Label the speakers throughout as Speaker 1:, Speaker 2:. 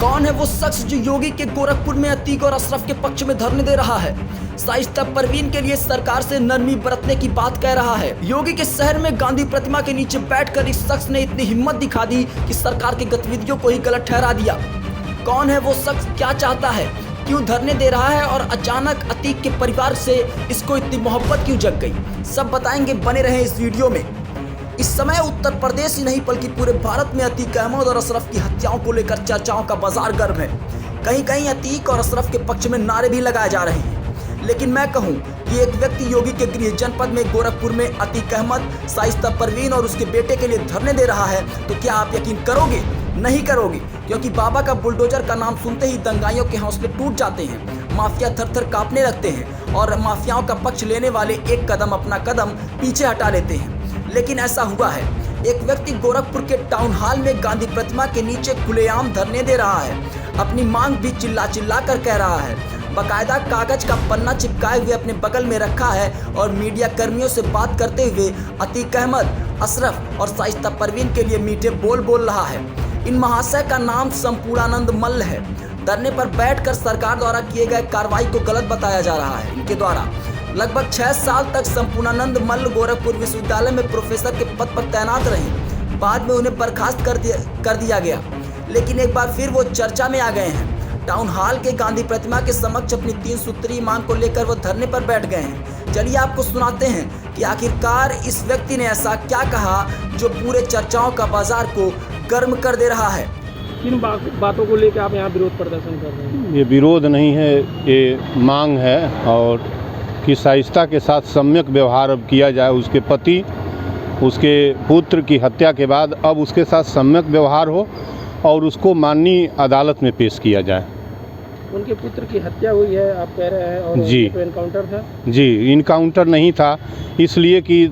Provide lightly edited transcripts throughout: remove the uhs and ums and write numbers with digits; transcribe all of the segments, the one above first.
Speaker 1: कौन है वो शख्स जो योगी के गोरखपुर में अतीक और अशरफ के पक्ष में धरने दे रहा है? शाइस्ता परवीन के लिए सरकार से नरमी बरतने की बात कह रहा है। योगी के शहर में गांधी प्रतिमा के नीचे बैठकर इस शख्स ने इतनी हिम्मत दिखा दी कि सरकार की गतिविधियों को ही गलत ठहरा दिया। कौन है वो शख्स, क्या चाहता है, क्यों धरने दे रहा है और अचानक अतीक के परिवार से इसको इतनी मोहब्बत क्यों जग गई, सब बताएंगे। बने रहे इस वीडियो में। इस समय उत्तर प्रदेश ही नहीं बल्कि पूरे भारत में अतीक अहमद और अशरफ की हत्याओं को लेकर चर्चाओं का बाजार गर्म है। कहीं कहीं अतीक और अशरफ के पक्ष में नारे भी लगाए जा रहे हैं। लेकिन मैं कहूं कि एक व्यक्ति योगी के गृह जनपद में गोरखपुर में अतीक अहमद, शाइस्ता परवीन और उसके बेटे के लिए धरने दे रहा है, तो क्या आप यकीन करोगे? नहीं करोगे, क्योंकि बाबा का बुलडोजर का नाम सुनते ही दंगाइयों के हौसले टूट जाते हैं। माफिया थर-थर कांपने लगते हैं और माफियाओं का पक्ष लेने वाले एक कदम अपना कदम पीछे हटा लेते हैं। लेकिन ऐसा हुआ है, एक व्यक्ति गोरखपुर के टाउन हॉल में गांधी प्रतिमा के नीचे खुलेआम धरने दे रहा है। अपनी मांग भी चिल्ला चिल्ला कर कह रहा है। बाकायदा कागज का पन्ना चिपकाए हुए अपने बगल में रखा है और मीडिया कर्मियों से बात करते हुए अतीक अहमद, अशरफ और शाइस्ता परवीन के लिए मीठे बोल बोल रहा है। इन महाशय का नाम संपूर्णानंद मल्ल है। धरने पर बैठकर सरकार द्वारा किए गए कार्रवाई को गलत बताया जा रहा है। इनके द्वारा लगभग 6 साल तक संपूर्णानंद मल्ल गोरखपुर विश्वविद्यालय में प्रोफेसर के पद पर तैनात रहे। बाद में उन्हें बर्खास्त कर दिया गया, लेकिन एक बार फिर वो चर्चा में आ गए हैं। टाउन हॉल के गांधी प्रतिमा के समक्ष अपनी 3 सूत्रीय मांग को लेकर वो धरने पर बैठ गए हैं। चलिए आपको सुनाते हैं कि आखिरकार इस व्यक्ति ने ऐसा क्या कहा जो पूरे चर्चाओं का बाजार को गर्म कर दे रहा है।
Speaker 2: किन बातों को लेकर आप यहाँ विरोध प्रदर्शन कर रहे हैं?
Speaker 3: ये विरोध नहीं है, ये मांग है और कि शाइस्ता के साथ सम्यक व्यवहार अब किया जाए। उसके पति, उसके पुत्र की हत्या के बाद अब उसके साथ सम्यक व्यवहार हो और उसको माननीय अदालत में पेश किया जाए।
Speaker 2: उनके पुत्र की हत्या हुई है आप कह रहे हैं, और
Speaker 3: जी
Speaker 2: तो इनकाउंटर था? जी,
Speaker 3: इनकाउंटर नहीं था, इसलिए कि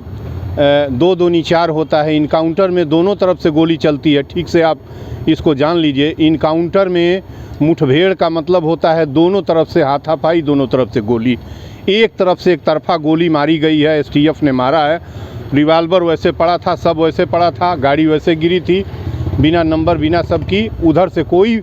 Speaker 3: 2-2 4 होता है। इनकाउंटर में दोनों तरफ से गोली चलती है। ठीक से आप इसको जान लीजिए, इनकाउंटर में मुठभेड़ का मतलब होता है दोनों तरफ से हाथापाई, दोनों तरफ से गोली। एक तरफ से एक तरफा गोली मारी गई है, एसटीएफ ने मारा है। रिवाल्वर वैसे पड़ा था, सब वैसे पड़ा था, गाड़ी वैसे गिरी थी, बिना नंबर बिना सब की। उधर से कोई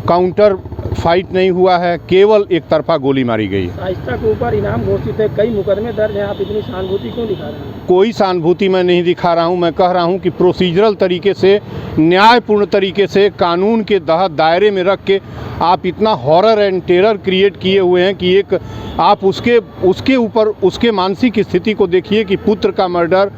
Speaker 3: काउंटर फाइट नहीं हुआ है, केवल एक तरफा गोली मारी गई।
Speaker 2: शाइस्ता के ऊपर इनाम घोषित है, कई मुकदमे दर्ज हैं, आप इतनी सहानुभूति क्यों दिखा रहे हैं?
Speaker 3: कोई सहानुभूति मैं नहीं दिखा रहा हूं। मैं कह रहा हूं कि प्रोसीजरल तरीके से, न्यायपूर्ण तरीके से, कानून के तहत दायरे में रख के आप इतना हॉरर एंड टेरर क्रिएट किए हुए हैं कि एक आप उसके ऊपर उसके मानसिक स्थिति को देखिए कि पुत्र का मर्डर,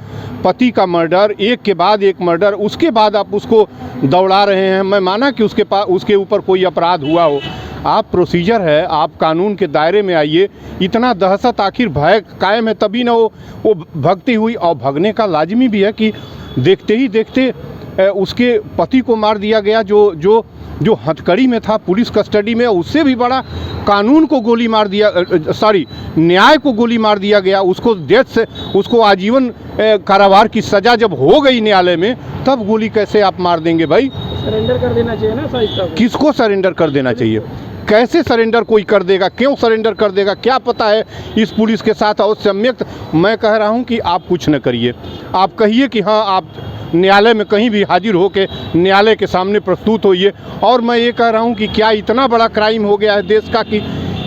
Speaker 3: पति का मर्डर, एक के बाद एक मर्डर, उसके बाद आप उसको दौड़ा रहे हैं। मैं माना कि उसके ऊपर कोई अपराध हुआ हो, आप प्रोसीजर है, आप कानून के दायरे में आइए। इतना दहशत, आखिर भय कायम है तभी ना वो भगती हुई। और भगने का लाजमी भी है कि देखते ही देखते उसके पति को मार दिया गया जो हथकड़ी में था, पुलिस कस्टडी में। उससे भी बड़ा कानून को गोली मार दिया, न्याय को गोली मार दिया गया। उसको डेथ से, उसको आजीवन कारावास की सज़ा जब हो गई न्यायालय में, तब गोली कैसे आप मार देंगे भाई?
Speaker 2: सरेंडर कर देना चाहिए ना शाइस्ता को।
Speaker 3: किसको सरेंडर कर देना चाहिए? कैसे सरेंडर कोई कर देगा? क्यों सरेंडर कर देगा? क्या पता है इस पुलिस के साथ? और सम्यक मैं कह रहा हूं कि आप कुछ न करिए। आप कहिए कि हाँ, आप न्यायालय में कहीं भी हाजिर होकर न्यायालय के सामने प्रस्तुत होइए। और मैं ये कह रहा हूं कि क्या इतना बड़ा क्राइम हो गया है देश का कि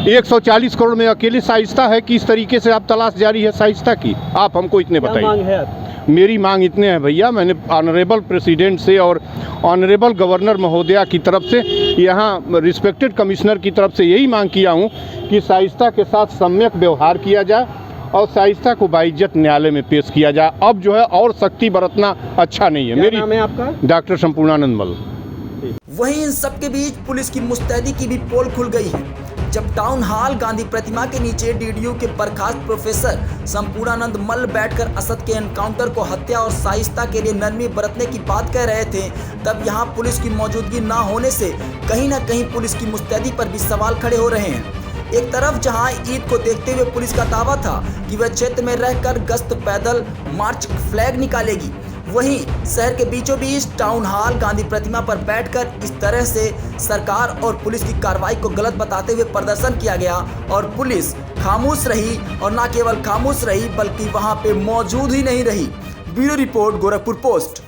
Speaker 3: 140 करोड़ में अकेले शाइस्ता है कि इस तरीके से आप तलाश जारी है शाइस्ता की? आप हमको इतने बताइए। मेरी मांग इतने हैं भैया, मैंने ऑनरेबल प्रेसिडेंट से और ऑनरेबल गवर्नर महोदया की तरफ से, यहाँ रिस्पेक्टेड कमिश्नर की तरफ से यही मांग किया हूँ कि शाइस्ता के साथ सम्यक व्यवहार किया जाए और शाइस्ता को बाइज्जत न्यायालय में पेश किया जाए। अब जो है और सख्ती बरतना अच्छा नहीं है। मेरी
Speaker 2: नाम है आपका?
Speaker 3: डॉक्टर संपूर्णानंद मल्ल।
Speaker 1: वहीं इन सबके बीच पुलिस की मुस्तैदी की भी पोल खुल गई है। जब टाउन हॉल गांधी प्रतिमा के नीचे डीडीयू के बर्खास्त प्रोफेसर संपूर्णानंद मल्ल बैठकर असद के एनकाउंटर को हत्या और शाइस्ता के लिए नरमी बरतने की बात कह रहे थे, तब यहां पुलिस की मौजूदगी ना होने से कहीं ना कहीं पुलिस की मुस्तैदी पर भी सवाल खड़े हो रहे हैं। एक तरफ जहां ईद को देखते हुए पुलिस का दावा था कि वह क्षेत्र में रहकर गश्त, पैदल मार्च, फ्लैग निकालेगी, वहीं शहर के बीचों बीच टाउन हॉल गांधी प्रतिमा पर बैठकर इस तरह से सरकार और पुलिस की कार्रवाई को गलत बताते हुए प्रदर्शन किया गया और पुलिस खामोश रही। और न केवल खामोश रही बल्कि वहां पे मौजूद ही नहीं रही। Bureau report, Gorakhpur post.